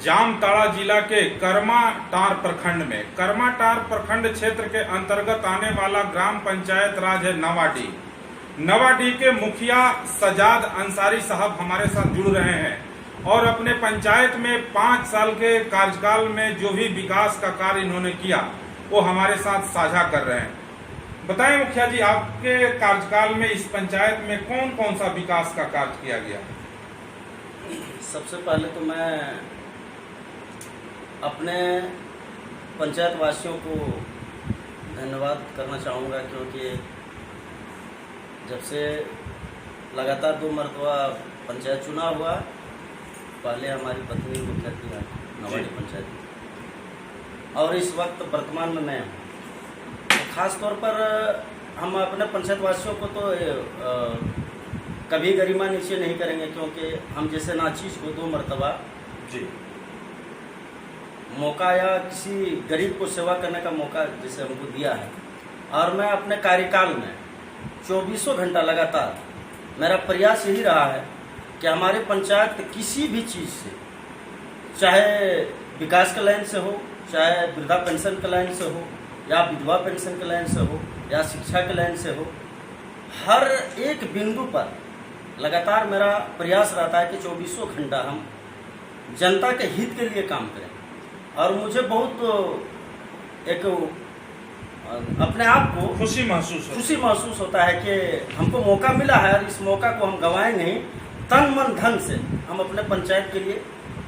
जामताड़ा जिला के करमाटार प्रखंड में करमाटार प्रखंड क्षेत्र के अंतर्गत आने वाला ग्राम पंचायत राज है नवाडी के मुखिया सजाद अंसारी साहब हमारे साथ जुड़ रहे हैं और अपने पंचायत में 5 साल के कार्यकाल में जो भी विकास का कार्य इन्होंने किया वो हमारे साथ साझा कर रहे हैं। बताएं मुखिया जी, आपके कार्यकाल में इस पंचायत में कौन कौन सा विकास का कार्य किया गया? सबसे पहले तो मैं अपने पंचायत वासियों को धन्यवाद करना चाहूँगा, क्योंकि जब से लगातार 2 मरतबा पंचायत चुनाव हुआ, पहले हमारी पत्नी मुखिया थी नवाडी पंचायत में, और इस वक्त वर्तमान में मैं हूँ। ख़ास तौर पर हम अपने पंचायत वासियों को तो कभी गरिमा नीचे नहीं करेंगे, क्योंकि हम जैसे नाचीज को 2 मरतबा जी मौका या किसी गरीब को सेवा करने का मौका जैसे हमको दिया है, और मैं अपने कार्यकाल में 24 घंटा लगातार मेरा प्रयास यही रहा है कि हमारे पंचायत किसी भी चीज़ से, चाहे विकास के लाइन से हो, चाहे वृद्धा पेंशन के लाइन से हो, या विधवा पेंशन के लाइन से हो, या शिक्षा के लाइन से हो, हर एक बिंदु पर लगातार मेरा प्रयास रहता है कि 24 घंटा हम जनता के हित के लिए काम करें। और मुझे बहुत एक अपने आप को खुशी महसूस होता है कि हमको मौका मिला है, और इस मौका को हम गंवाएं नहीं, तन मन धन से हम अपने पंचायत के लिए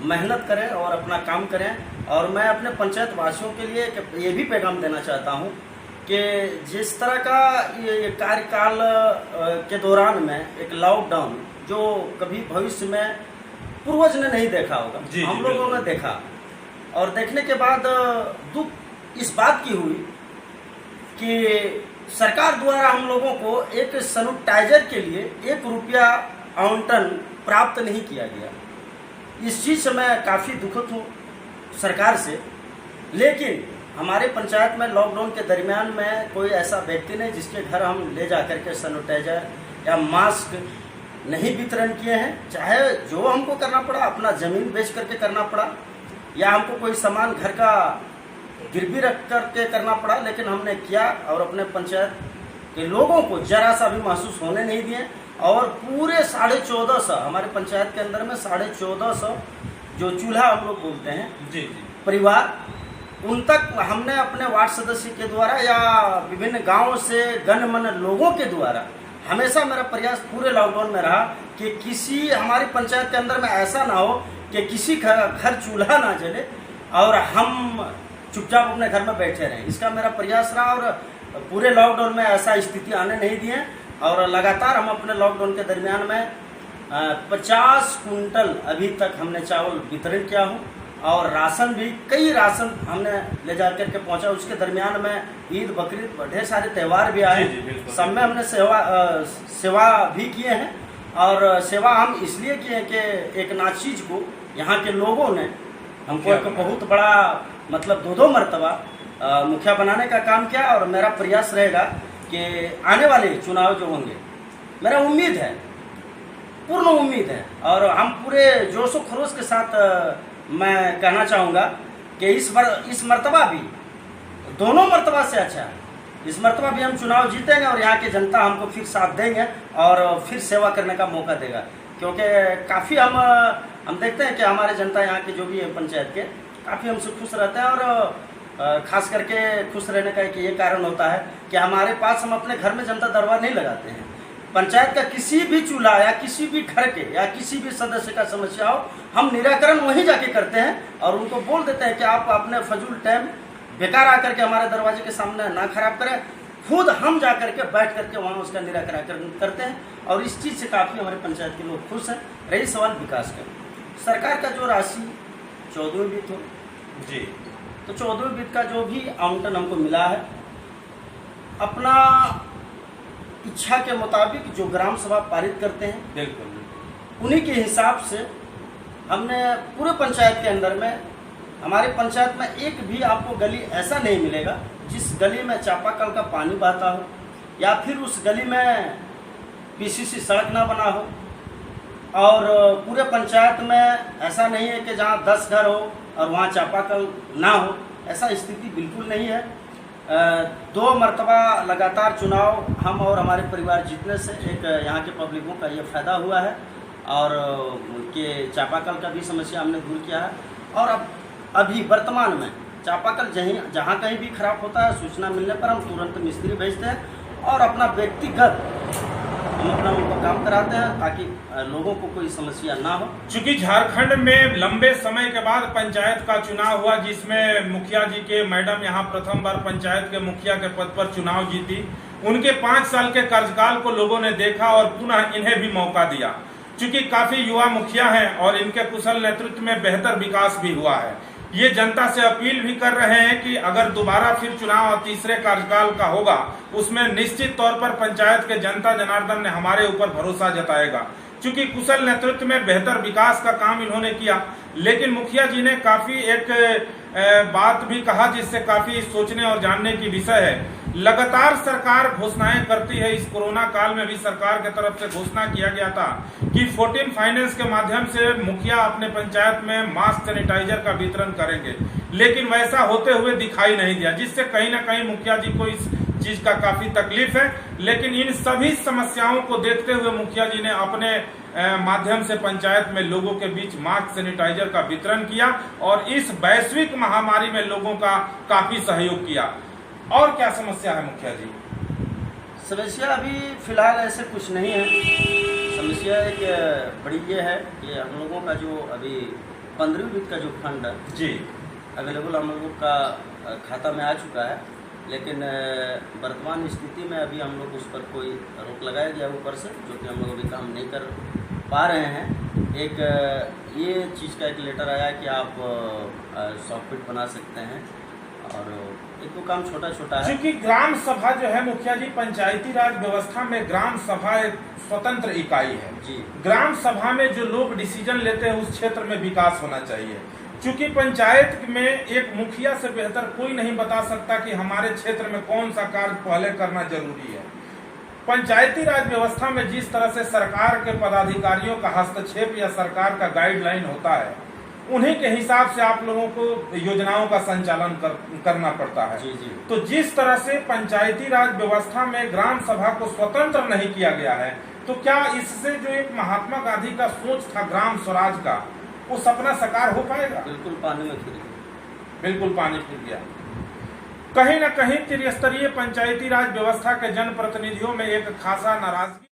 मेहनत करें और अपना काम करें। और मैं अपने पंचायत वासियों के लिए ये भी पैगाम देना चाहता हूँ कि जिस तरह का ये कार्यकाल के दौरान में एक लॉकडाउन जो कभी भविष्य में पूर्वज ने नहीं देखा होगा, हम लोगों ने देखा, और देखने के बाद दुख इस बात की हुई कि सरकार द्वारा हम लोगों को एक सैनिटाइजर के लिए 1 रुपया आवंटन प्राप्त नहीं किया गया। इस चीज़ से मैं काफ़ी दुखित हूँ सरकार से। लेकिन हमारे पंचायत में लॉकडाउन के दरमियान में कोई ऐसा व्यक्ति नहीं जिसके घर हम ले जा करके सैनिटाइजर या मास्क नहीं वितरण किए हैं। चाहे जो हमको करना पड़ा, अपना ज़मीन बेच करके करना पड़ा, या हमको कोई सामान घर का गिरवी रख करके करना पड़ा, लेकिन हमने किया और अपने पंचायत के लोगों को जरा सा भी महसूस होने नहीं दिए। और पूरे 1450 हमारे पंचायत के अंदर में 1450 जो चूल्हा हम लोग बोलते हैं परिवार, उन तक हमने अपने वार्ड सदस्य के द्वारा या विभिन्न गांवों से गणमान्य लोगों के द्वारा, हमेशा मेरा प्रयास पूरे लॉकडाउन में रहा कि किसी हमारी पंचायत के अंदर में ऐसा ना हो कि किसी घर चूल्हा ना जले और हम चुपचाप अपने घर में बैठे रहें। इसका मेरा प्रयास रहा, और पूरे लॉकडाउन में ऐसा स्थिति आने नहीं दिए। और लगातार हम अपने लॉकडाउन के दरमियान में 50 कुंटल अभी तक हमने चावल वितरण किया हूँ, और राशन भी कई राशन हमने ले जा करके पहुँचा। उसके दरमियान में ईद, बकरीद, ढेर सारे त्यौहार भी आए, सब में हमने सेवा भी किए हैं। और सेवा हम इसलिए किए हैं कि एक नाचीज को यहाँ के लोगों ने हमको एक बहुत बड़ा मतलब 2 मरतबा मुखिया बनाने का काम किया। और मेरा प्रयास रहेगा कि आने वाले चुनाव जो होंगे, मेरा उम्मीद है, पूर्ण उम्मीद है, और हम पूरे जोश व खरोश के साथ मैं कहना चाहूँगा कि इस मरतबा भी, दोनों मरतबा से अच्छा है, इस मरतबा भी हम चुनाव जीतेंगे और यहाँ की जनता हमको फिर साथ देंगे और फिर सेवा करने का मौका देगा। क्योंकि काफ़ी हम देखते हैं कि हमारे जनता यहाँ की जो भी है पंचायत के, काफ़ी हमसे खुश रहते हैं। और खास करके खुश रहने का एक ये कारण होता है कि हमारे पास हम अपने घर में जनता दरबार नहीं लगाते हैं। पंचायत का किसी भी चूल्हा या किसी भी घर के या किसी भी सदस्य का समस्या हो, हम निराकरण वहीं जाके करते हैं और उनको बोल देते हैं कि आप अपने फजूल टाइम बेकार आकर के हमारे दरवाजे के सामने ना खराब करें, खुद हम जा करके बैठ करके वहाँ उसका निराकरण करते हैं। और इस चीज़ से काफ़ी हमारे पंचायत के लोग खुश हैं। रही सवाल विकास का, सरकार का जो राशि 14वीं वित्त हो जी, तो 14वीं वित्त का जो भी आवंटन हमको मिला है, अपना इच्छा के मुताबिक जो ग्राम सभा पारित करते हैं, बिल्कुल उन्हीं के हिसाब से हमने पूरे पंचायत के अंदर में, हमारे पंचायत में एक भी आपको गली ऐसा नहीं मिलेगा जिस गली में चापाकल का पानी बहता हो, या फिर उस गली में पीसीसी सड़क ना बना हो, और पूरे पंचायत में ऐसा नहीं है कि जहाँ 10 घर हो और वहाँ चापाकल ना हो, ऐसा स्थिति बिल्कुल नहीं है। 2 मरतबा लगातार चुनाव हम और हमारे परिवार जीतने से एक यहाँ के पब्लिकों का ये फायदा हुआ है और कि चापाकल का भी समस्या हमने दूर किया है। और अब अभी वर्तमान में चापाकल जहाँ कहीं भी खराब होता है, सूचना मिलने पर हम तुरंत मिस्त्री भेजते हैं और अपना व्यक्तिगत हम अपना उनको काम कराते हैं ताकि लोगों को कोई समस्या ना हो। चूंकि झारखंड में लंबे समय के बाद पंचायत का चुनाव हुआ, जिसमें मुखिया जी के मैडम यहाँ प्रथम बार पंचायत के मुखिया के पद पर चुनाव जीती, उनके 5 साल के कार्यकाल को लोगों ने देखा और पुनः इन्हें भी मौका दिया। चूंकि काफी युवा मुखिया हैं और इनके कुशल नेतृत्व में बेहतर विकास भी हुआ है। ये जनता से अपील भी कर रहे हैं कि अगर दोबारा फिर चुनाव तीसरे कार्यकाल का होगा, उसमें निश्चित तौर पर पंचायत के जनता जनार्दन ने हमारे ऊपर भरोसा जताएगा। चूंकि कुशल नेतृत्व में बेहतर विकास का काम इन्होंने किया, लेकिन मुखिया जी ने काफी एक बात भी कहा जिससे काफी सोचने और जानने की विषय है। लगातार सरकार घोषणाएं करती है। इस कोरोना काल में भी सरकार की तरफ से घोषणा किया गया था कि 14 फाइनेंस के माध्यम से मुखिया अपने पंचायत में मास्क सैनिटाइजर का वितरण करेंगे, लेकिन वैसा होते हुए दिखाई नहीं दिया, जिससे कहीं न कहीं मुखिया जी को इस चीज का काफी तकलीफ है। लेकिन इन सभी समस्याओं को देखते हुए मुखिया जी ने अपने माध्यम से पंचायत में लोगों के बीच मास्क सैनिटाइजर का वितरण किया और इस वैश्विक महामारी में लोगों का काफी सहयोग किया। और क्या समस्या है मुखिया जी? समस्या अभी फिलहाल ऐसे कुछ नहीं है। समस्या एक बड़ी ये है कि हम लोगों का जो अभी 15वीं वित्त का जो फंड जी अवेलेबल हम लोगों का खाता में आ चुका है, लेकिन वर्तमान स्थिति में अभी हम लोग उस पर कोई रोक लगाया गया ऊपर से, जो कि हम लोग अभी काम नहीं कर पा रहे हैं। एक ये चीज़ का एक लेटर आया कि आप सॉफ्टवेयर बना सकते हैं और एक तो काम छोटा छोटा है। क्योंकि ग्राम सभा जो है मुखिया जी, पंचायती राज व्यवस्था में ग्राम सभा एक स्वतंत्र इकाई है जी। ग्राम सभा में जो लोग डिसीजन लेते हैं उस क्षेत्र में विकास होना चाहिए। चूंकि पंचायत में एक मुखिया से बेहतर कोई नहीं बता सकता कि हमारे क्षेत्र में कौन सा कार्य पहले करना जरूरी है। पंचायती राज व्यवस्था में जिस तरह से सरकार के पदाधिकारियों का हस्तक्षेप या सरकार का गाइडलाइन होता है, उन्हीं के हिसाब से आप लोगों को योजनाओं का संचालन करना पड़ता है। जी जी। तो जिस तरह से पंचायती राज व्यवस्था में ग्राम सभा को स्वतंत्र नहीं किया गया है, तो क्या इससे जो एक महात्मा गांधी का सोच था ग्राम स्वराज का, वो सपना साकार हो पाएगा? बिल्कुल पानी में फिर गया। बिल्कुल पानी फिर गया। कहीं न कहीं त्रिस्तरीय पंचायती राज व्यवस्था के जनप्रतिनिधियों में एक खासा नाराजगी